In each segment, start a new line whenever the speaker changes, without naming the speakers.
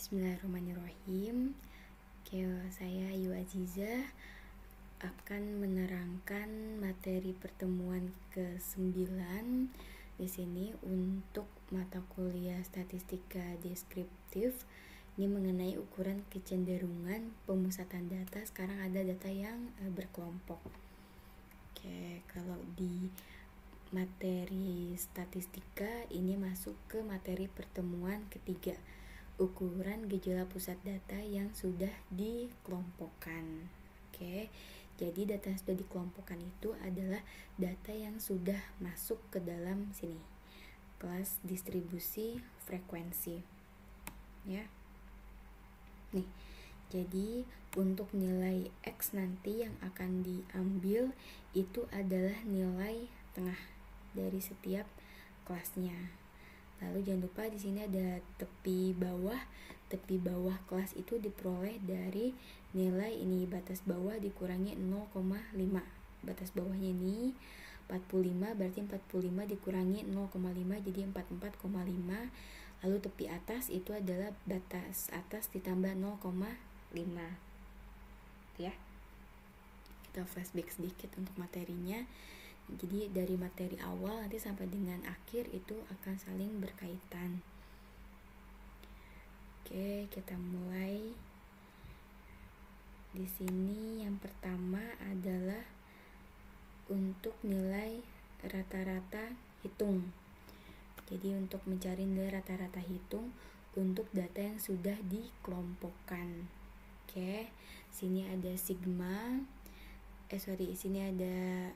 Bismillahirrahmanirrahim. Saya Ayu Aziza akan menerangkan materi pertemuan ke-9 di sini untuk mata kuliah statistika deskriptif. Ini mengenai ukuran kecenderungan pemusatan data. Sekarang ada data yang berkelompok. Kalau di materi statistika ini masuk ke materi pertemuan ketiga, ukuran gejala pusat data yang sudah dikelompokkan. Jadi data yang sudah dikelompokkan itu adalah data yang sudah masuk ke dalam sini, kelas distribusi frekuensi. Nih, jadi untuk nilai X nanti yang akan diambil itu adalah nilai tengah dari setiap kelasnya. Lalu jangan lupa di sini ada tepi bawah. Tepi bawah kelas itu diperoleh dari nilai ini, batas bawah dikurangi 0,5. Batas bawahnya ini 45, berarti 45 dikurangi 0,5 jadi 44,5. Lalu tepi atas itu adalah batas atas ditambah 0,5. Ya. Kita flashback sedikit untuk materinya. Jadi dari materi awal nanti sampai dengan akhir itu akan saling berkaitan. Kita mulai. Di sini yang pertama adalah untuk nilai rata-rata hitung. Jadi untuk mencari nilai rata-rata hitung untuk data yang sudah dikelompokkan. Sini ada sigma. Sini ada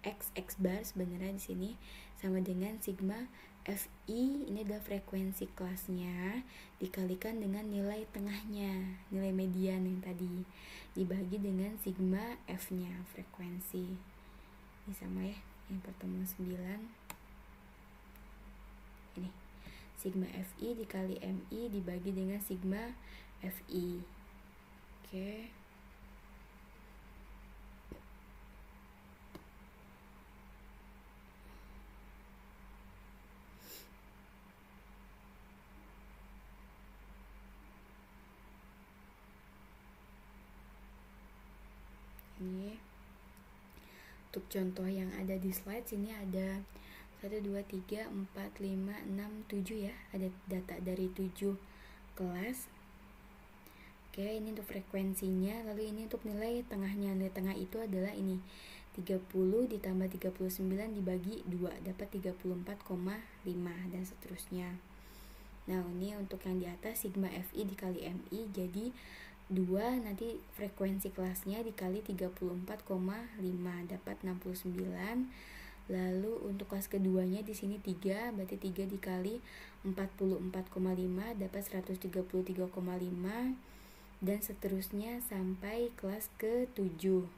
X bar sebenarnya di sini sama dengan sigma Fi, ini adalah frekuensi kelasnya dikalikan dengan nilai tengahnya, nilai median yang tadi dibagi dengan sigma F-nya, frekuensi. Ini sama ya, yang pertemuan 9. Ini sigma Fi dikali Mi dibagi dengan sigma Fi. Ini untuk contoh yang ada di slide sini ada 1, 2, 3, 4, 5, 6, 7 ya. Ada data dari 7 kelas. Ini untuk frekuensinya. Lalu ini untuk nilai tengahnya. Nilai tengah itu adalah ini 30 ditambah 39 dibagi 2 dapat 34,5 dan seterusnya. Nah ini untuk yang di atas sigma Fi dikali Mi jadi 2 nanti frekuensi kelasnya dikali 34,5 dapat 69. Lalu untuk kelas keduanya di sini 3, berarti 3 dikali 44,5 dapat 133,5 dan seterusnya sampai kelas ke-7.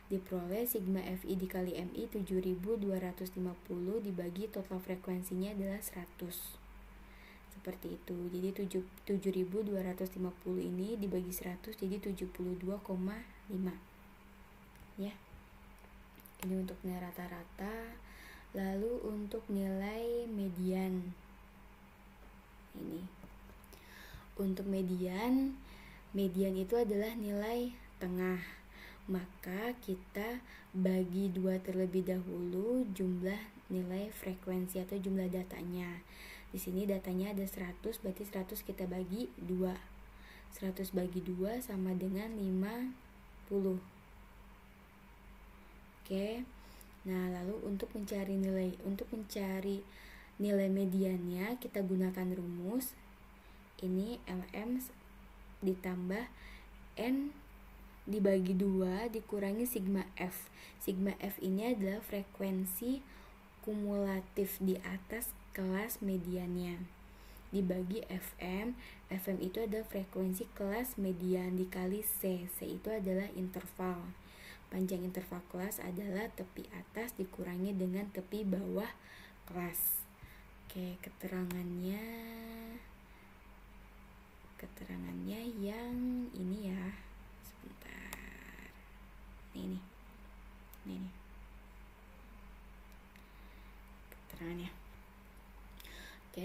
Diperoleh sigma Fi dikali Mi 7250 dibagi total frekuensinya adalah 100. Seperti itu. Jadi 7250 ini dibagi 100 jadi 72,5. Ya. Ini untuk nilai rata-rata. Lalu untuk nilai median. Ini. Untuk median itu adalah nilai tengah. Maka kita bagi 2 terlebih dahulu jumlah nilai frekuensi atau jumlah datanya. Di sini datanya ada 100, berarti 100 kita bagi 2. 100 bagi 2 sama dengan 50. Nah, lalu untuk mencari nilai mediannya kita gunakan rumus. Ini LM ditambah N dibagi 2 dikurangi sigma F. Sigma F ini adalah frekuensi kumulatif di atas kelas mediannya dibagi FM. FM itu adalah frekuensi kelas median dikali C. C itu adalah interval. Panjang interval kelas adalah tepi atas dikurangi dengan tepi bawah kelas. Keterangannya yang ini ya. Sebentar. Ini. Keterangannya.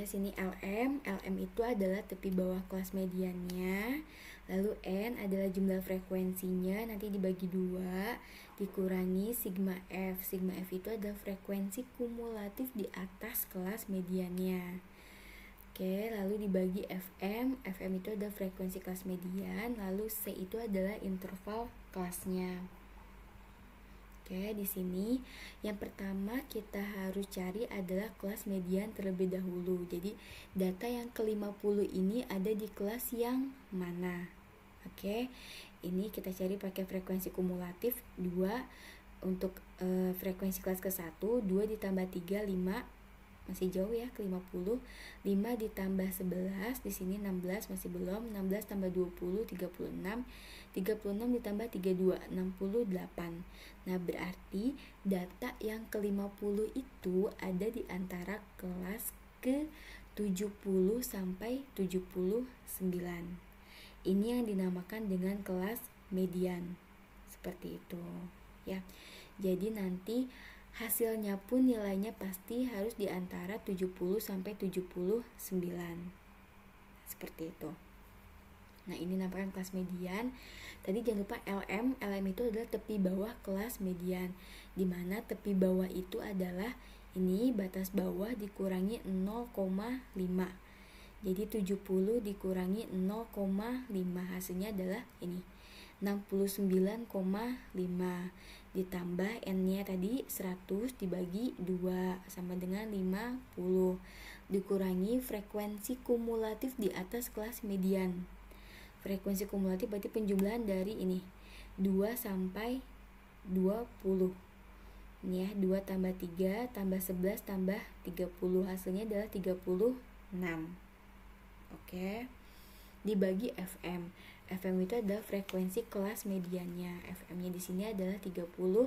Oke, sini LM itu adalah tepi bawah kelas mediannya. Lalu N adalah jumlah frekuensinya, nanti dibagi 2 dikurangi sigma F. Sigma F itu adalah frekuensi kumulatif di atas kelas mediannya. Oke, lalu dibagi FM. FM itu adalah frekuensi kelas median, lalu C itu adalah interval kelasnya. Oke, di sini yang pertama kita harus cari adalah kelas median terlebih dahulu. Jadi, data yang ke-50 ini ada di kelas yang mana? Oke, ini kita cari pakai frekuensi kumulatif 2 untuk frekuensi kelas ke-1, 2 ditambah 3, 5, masih jauh ya ke 50. 5 ditambah 11, di sini 16 masih belum. 16 tambah 20, 36. 36 ditambah 32, 68. Nah, berarti data yang ke-50 itu ada di antara kelas ke-70 sampai 79. Ini yang dinamakan dengan kelas median. Seperti itu, ya. Jadi nanti hasilnya pun nilainya pasti harus di antara 70 sampai 79. Seperti itu. Nah, ini namanya kelas median. Tadi jangan lupa LM. LM itu adalah tepi bawah kelas median, di mana tepi bawah itu adalah ini batas bawah dikurangi 0,5. Jadi 70 dikurangi 0,5 hasilnya adalah ini 69,5 ditambah N-nya tadi 100 dibagi 2 sama dengan 50 dikurangi frekuensi kumulatif di atas kelas median. Frekuensi kumulatif berarti penjumlahan dari ini 2 sampai 20. Ini ya, 2 tambah 3 tambah 11 tambah 30 hasilnya adalah 36. Oke. Dibagi FM. FM itu adalah frekuensi kelas mediannya. FM-nya di sini adalah 32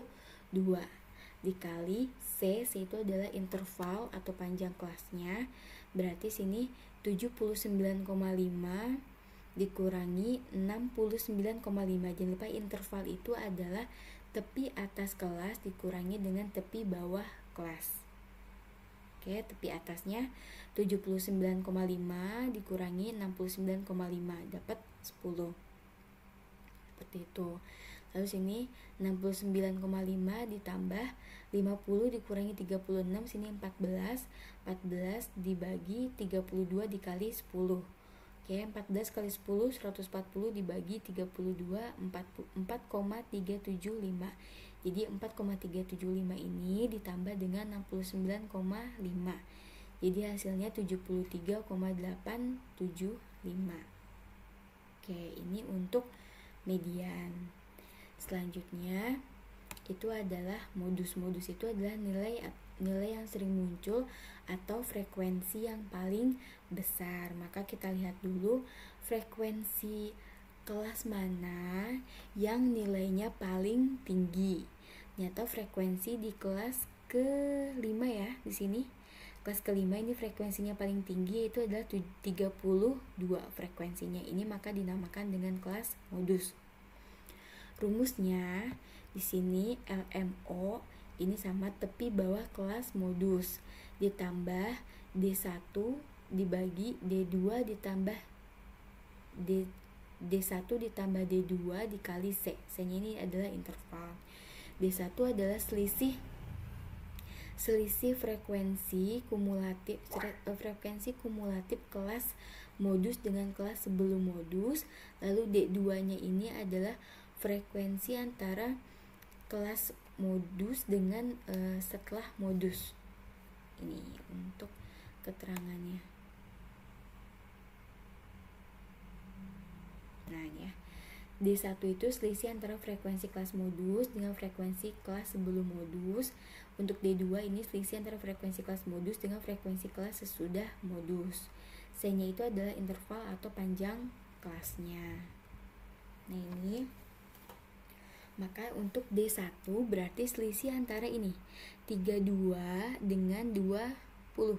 dikali C itu adalah interval atau panjang kelasnya. Berarti sini 79,5 dikurangi 69,5. Jangan lupa interval itu adalah tepi atas kelas dikurangi dengan tepi bawah kelas. Oke, tepi atasnya 79,5 dikurangi 69,5 dapat 10. Seperti itu. Lalu sini 69,5 ditambah 50 dikurangi 36, sini 14. 14 dibagi 32 dikali 10. Oke, 14 kali 10 140 dibagi 32 4,375. Jadi 4,375 ini ditambah dengan 69,5. Jadi hasilnya 73,875. Oke, ini untuk median. Selanjutnya itu adalah modus. Modus itu adalah nilai yang sering muncul atau frekuensi yang paling besar. Maka kita lihat dulu frekuensi kelas mana yang nilainya paling tinggi. Ternyata frekuensi di kelas ke-5 ya, di sini. Kelas ke-5 ini frekuensinya paling tinggi itu adalah 32 frekuensinya. Ini maka dinamakan dengan kelas modus. Rumusnya di sini LMO ini sama tepi bawah kelas modus ditambah D1 dibagi D2 ditambah D1 ditambah D2 dikali C. C-nya ini adalah interval. D1 adalah selisih frekuensi kumulatif kelas modus dengan kelas sebelum modus. Lalu D2-nya ini adalah frekuensi antara kelas modus dengan setelah modus. Ini untuk keterangannya. Nah, ya. D1 itu selisih antara frekuensi kelas modus dengan frekuensi kelas sebelum modus. Untuk D2 ini selisih antara frekuensi kelas modus dengan frekuensi kelas sesudah modus. C-nya itu adalah interval atau panjang kelasnya. Nah, ini maka untuk D1 berarti selisih antara ini 32 dengan 20.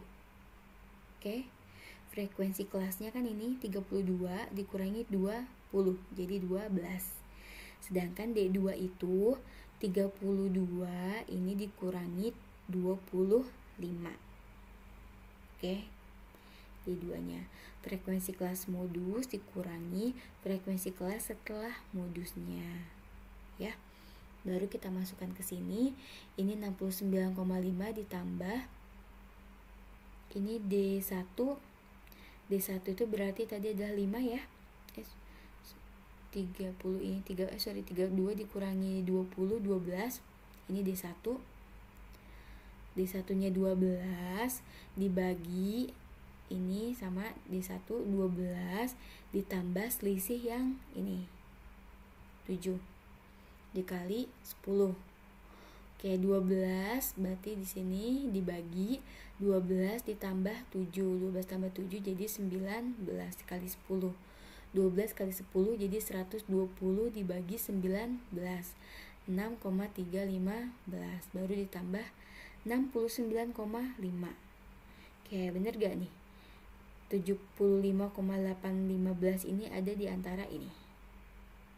Oke. Frekuensi kelasnya kan ini 32 dikurangi 20 jadi 12. Sedangkan D2 itu 32 ini dikurangi 25. Oke. D2-nya. Frekuensi kelas modus dikurangi frekuensi kelas setelah modusnya. Ya. Baru kita masukkan ke sini. Ini 69,5 ditambah ini D1. D1 itu berarti tadi adalah 5 ya. 30 ini 32 dikurangi 20 12. Ini D1. D1-nya 12 dibagi ini sama D1 12 ditambah selisih yang ini 7 dikali 10. Oke, 12 berarti di sini dibagi 12 ditambah 7. 12 tambah 7 jadi 19 dikali 10. 12 kali 10 jadi 120 dibagi 19. 6,315 baru ditambah 69,5. Oke, bener gak nih? 75,815 ini ada di antara ini.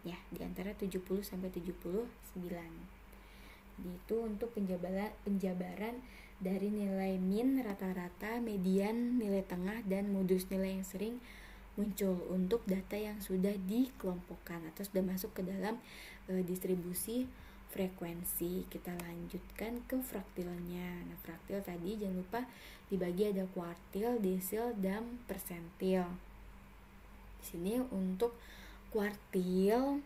Ya, di antara 70 sampai 79. Itu untuk penjabaran dari nilai min, rata-rata, median, nilai tengah, dan modus nilai yang sering muncul untuk data yang sudah dikelompokkan atau sudah masuk ke dalam distribusi frekuensi. Kita lanjutkan ke fraktilnya. Nah, fraktil tadi jangan lupa dibagi ada kuartil, desil, dan persentil. Di sini untuk kuartil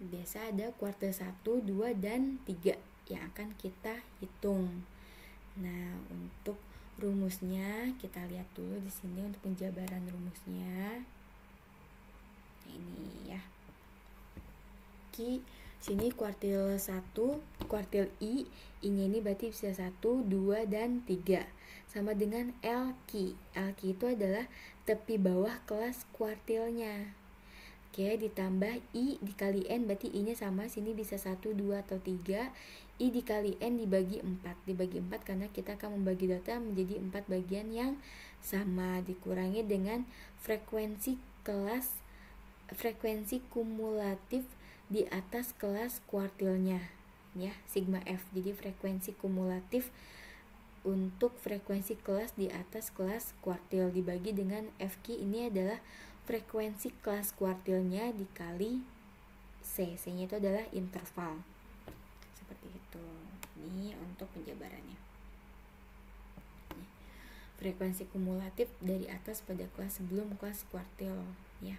biasa ada kuartil 1, 2, dan 3 yang akan kita hitung. Nah, untuk rumusnya kita lihat dulu di sini untuk penjabaran rumusnya. Nah, ini ya. Sini kuartil 1, kuartil I-nya ini berarti bisa 1, 2, dan 3. Sama dengan LQ. LQ itu adalah tepi bawah kelas kuartilnya. Oke, ditambah I dikali N, berarti I-nya sama, sini bisa 1, 2, atau 3. I dikali N dibagi 4. Dibagi 4 karena kita akan membagi data menjadi 4 bagian yang sama. Dikurangi dengan frekuensi kumulatif di atas kelas kuartilnya. Ya, sigma F. Jadi frekuensi kumulatif untuk frekuensi kelas di atas kelas kuartil dibagi dengan FQ, ini adalah frekuensi kelas kuartilnya dikali C. C-nya itu adalah interval. Seperti itu. Ini untuk penjabarannya. Frekuensi kumulatif dari atas pada kelas sebelum kelas kuartil, ya.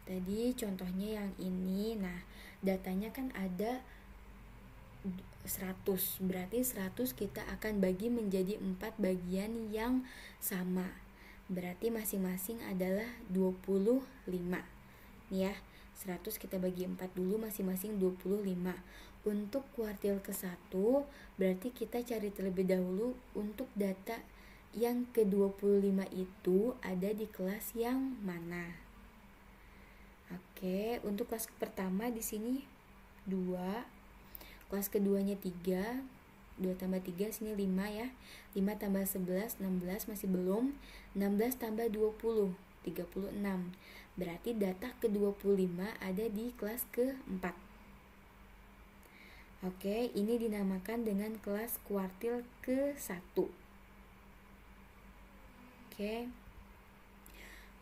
Tadi contohnya yang ini. Nah, datanya kan ada 100. Berarti 100 kita akan bagi menjadi 4 bagian yang sama. Berarti masing-masing adalah 25. Nih ya, 100 kita bagi 4 dulu, masing-masing 25. Untuk kuartil ke-1 berarti kita cari terlebih dahulu untuk data yang ke-25 itu ada di kelas yang mana. Oke, untuk kelas pertama di sini 2. Kelas keduanya 3. 2 tambah 3 sini 5 ya. 5 tambah 11 16 masih belum. 16 tambah 20 36. Berarti data ke-25 ada di kelas ke-4. Oke, ini dinamakan dengan kelas kuartil ke-1. Oke.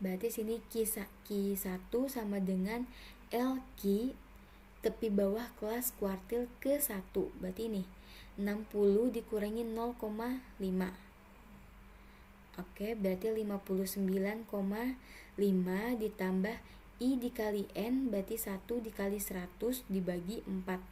Berarti sini Q1 sama dengan LQ tepi bawah kelas kuartil ke-1. Berarti ini 60 dikurangi 0,5. Oke, berarti 59,5 ditambah I dikali N, berarti 1 dikali 100 dibagi 4.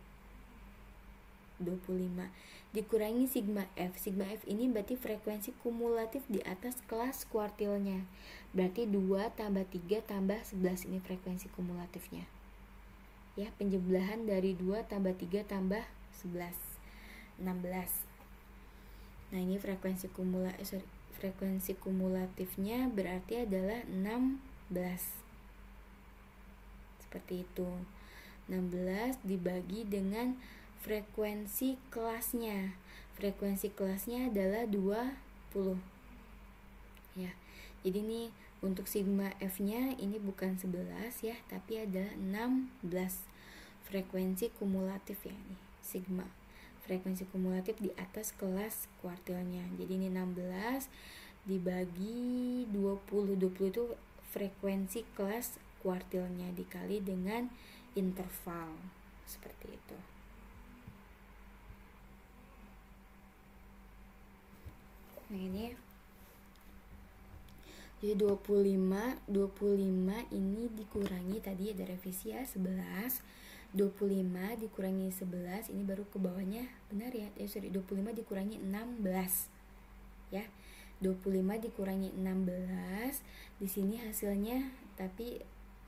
25 dikurangi sigma F. Sigma F ini berarti frekuensi kumulatif di atas kelas kuartilnya. Berarti 2 tambah 3 tambah 11 ini frekuensi kumulatifnya. Ya, penjumlahan dari 2 tambah 3 tambah 11 16. Nah, ini frekuensi kumulatifnya berarti adalah 16. Seperti itu. 16 dibagi dengan frekuensi kelasnya. Frekuensi kelasnya adalah 20. Ya. Jadi ini untuk sigma F-nya ini bukan 11 ya, tapi adalah 16. Frekuensi kumulatif ya ini. Sigma. Frekuensi kumulatif di atas kelas kuartilnya. Jadi ini 16 dibagi 20 itu frekuensi kelas kuartilnya dikali dengan interval, seperti itu. Nah ini jadi 25 ini dikurangi, tadi ada revisi ya, 11. 25 dikurangi 11, ini baru ke bawahnya, benar ya? 25 dikurangi 16 ya. 25 dikurangi 16, di sini hasilnya tapi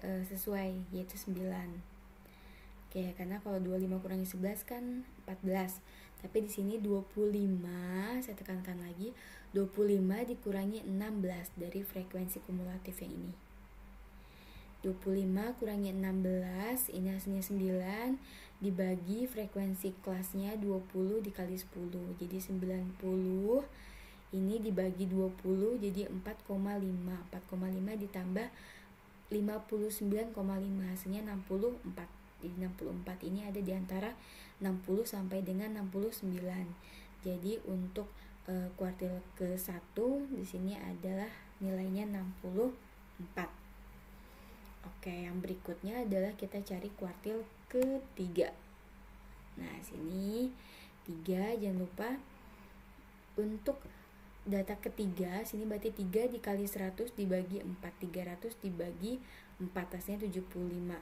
sesuai, yaitu 9. Oke, karena kalau 25 kurangi 11 kan 14. Tapi di sini 25, saya tekankan lagi, 25 dikurangi 16 dari frekuensi kumulatif yang ini. 25 kurangi 16, ini hasilnya 9, dibagi frekuensi kelasnya 20 dikali 10. Jadi 90, ini dibagi 20 jadi 4,5. 4,5 ditambah 59,5, hasilnya 64. Jadi 64 ini ada di antara 60 sampai dengan 69. Jadi untuk kuartil ke-1 di sini adalah nilainya 64. Oke, yang berikutnya adalah kita cari kuartil ke-3. Nah, sini 3, jangan lupa untuk data ketiga, sini berarti 3 dikali 100 dibagi 4, 300 dibagi 4, hasilnya 75.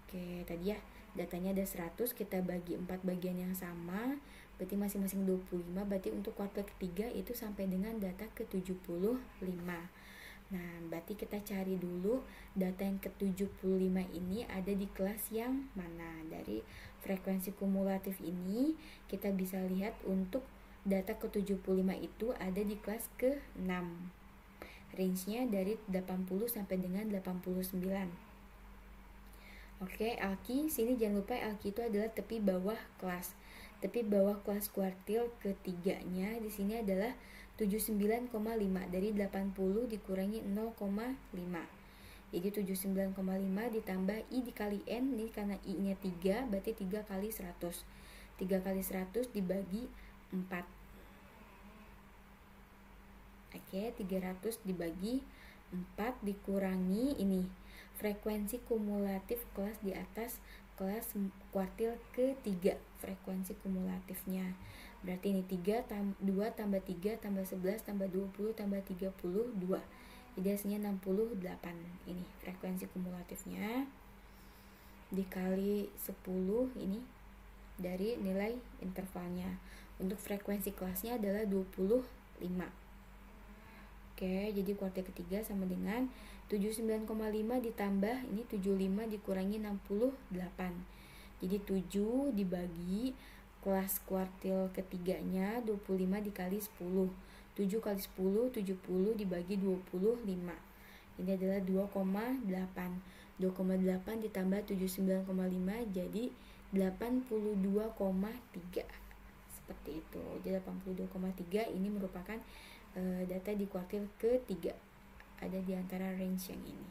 Oke, tadi ya datanya ada 100, kita bagi 4 bagian yang sama, berarti masing-masing 25, berarti untuk kuartil ketiga itu sampai dengan data ke-75. Nah, berarti kita cari dulu data yang ke-75 ini ada di kelas yang mana. Dari frekuensi kumulatif ini kita bisa lihat untuk data ke-75 itu ada di kelas ke-6. Range-nya dari 80 sampai dengan 89. Oke, alki, sini jangan lupa alki itu adalah tepi bawah kelas. Tepi bawah kelas kuartil ketiganya di sini adalah 79,5, dari 80 dikurangi 0,5. Jadi 79,5 ditambah I dikali N, ini karena I-nya 3, berarti 3 kali 100. 3 kali 100 dibagi 4. Oke, 300 dibagi 4 dikurangi ini frekuensi kumulatif kelas di atas kelas kuartil ketiga, frekuensi kumulatifnya. Berarti ini 2 tambah 3 tambah 11 tambah 20 tambah 32. Jadi hasilnya 68. Ini frekuensi kumulatifnya dikali 10 ini dari nilai intervalnya. Untuk frekuensi kelasnya adalah 25. Oke, jadi kuartil ketiga sama dengan 79,5 ditambah ini 75 dikurangi 68. Jadi 7 dibagi kelas kuartil ketiganya 25 dikali 10. 7 kali 10 70 dibagi 25. Ini adalah 2,8. 2,8 ditambah 79,5 jadi 82,3. Seperti itu. Jadi 82,3 ini merupakan data di kuartil ketiga, ada di antara range yang ini.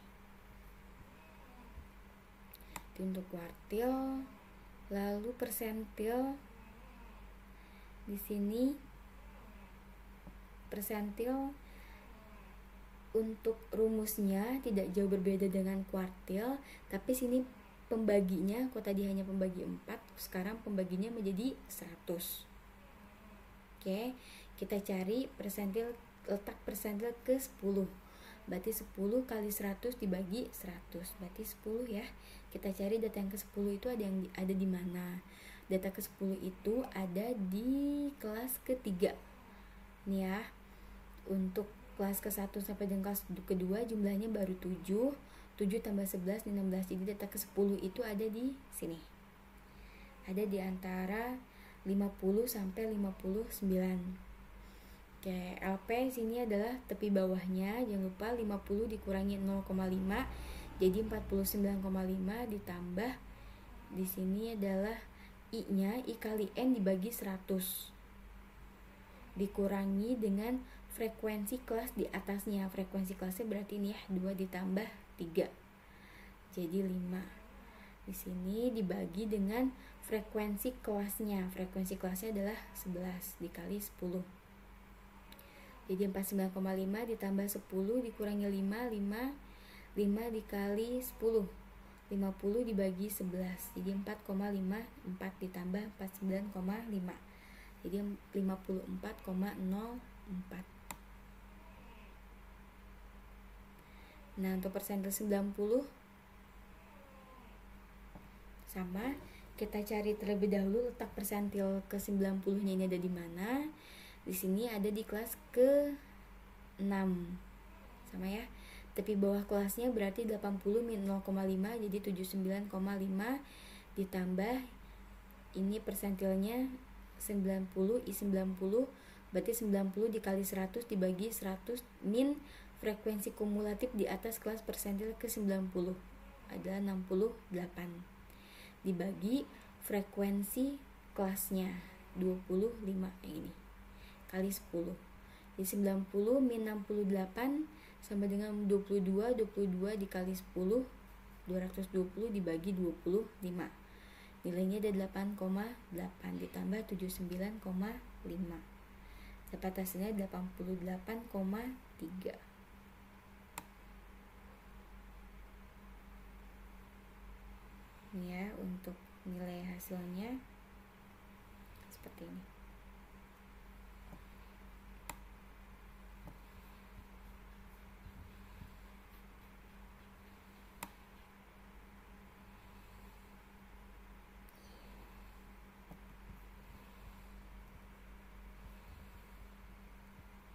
Itu untuk kuartil. Lalu persentil, di sini persentil untuk rumusnya tidak jauh berbeda dengan kuartil, tapi sini pembaginya, kalau tadi hanya pembagi 4, sekarang pembaginya menjadi 100. Oke, kita cari persentil, letak persentil ke 10. Berarti 10 kali 100 dibagi 100, berarti 10 ya. Kita cari data yang ke-10 itu ada di mana? Data ke-10 itu ada di kelas ketiga. Nih ya. Untuk kelas ke-1 sampai dengan kelas kedua jumlahnya baru 7. 7 tambah 11 16. Jadi data ke-10 itu ada di sini. Ada di antara 50 sampai 59. Oke, LP sini adalah tepi bawahnya, jangan lupa 50 dikurangi 0,5 jadi 49,5 ditambah di sini adalah I-nya, I kali N dibagi 100 dikurangi dengan frekuensi kelas di atasnya. Frekuensi kelasnya berarti ini ya 2 ditambah 3 jadi 5. Di sini dibagi dengan frekuensi kelasnya. Frekuensi kelasnya adalah 11 dikali 10. Jadi 49,5 ditambah 10 dikurangi 5 dikali 10, 50 dibagi 11. Jadi 4,5, 4 ditambah 49,5. Jadi 54,04. Nah, untuk persentil 90 sama, kita cari terlebih dahulu letak persentil ke 90-nya ini ada di mana. Di sini ada di kelas ke-6. Sama ya. Tepi bawah kelasnya berarti 80 min 0,5 jadi 79,5 ditambah ini persentilnya 90 I90 berarti 90 dikali 100 dibagi 100 min frekuensi kumulatif di atas kelas persentil ke-90 adalah 68 dibagi frekuensi kelasnya 25 yang ini kali 10. Jadi 90 min 68 sama dengan 22 dikali 10 220 dibagi 25. Nilainya ada 8,8 ditambah 79,5. Dapat hasilnya 88,3. Ini ya untuk nilai hasilnya seperti ini.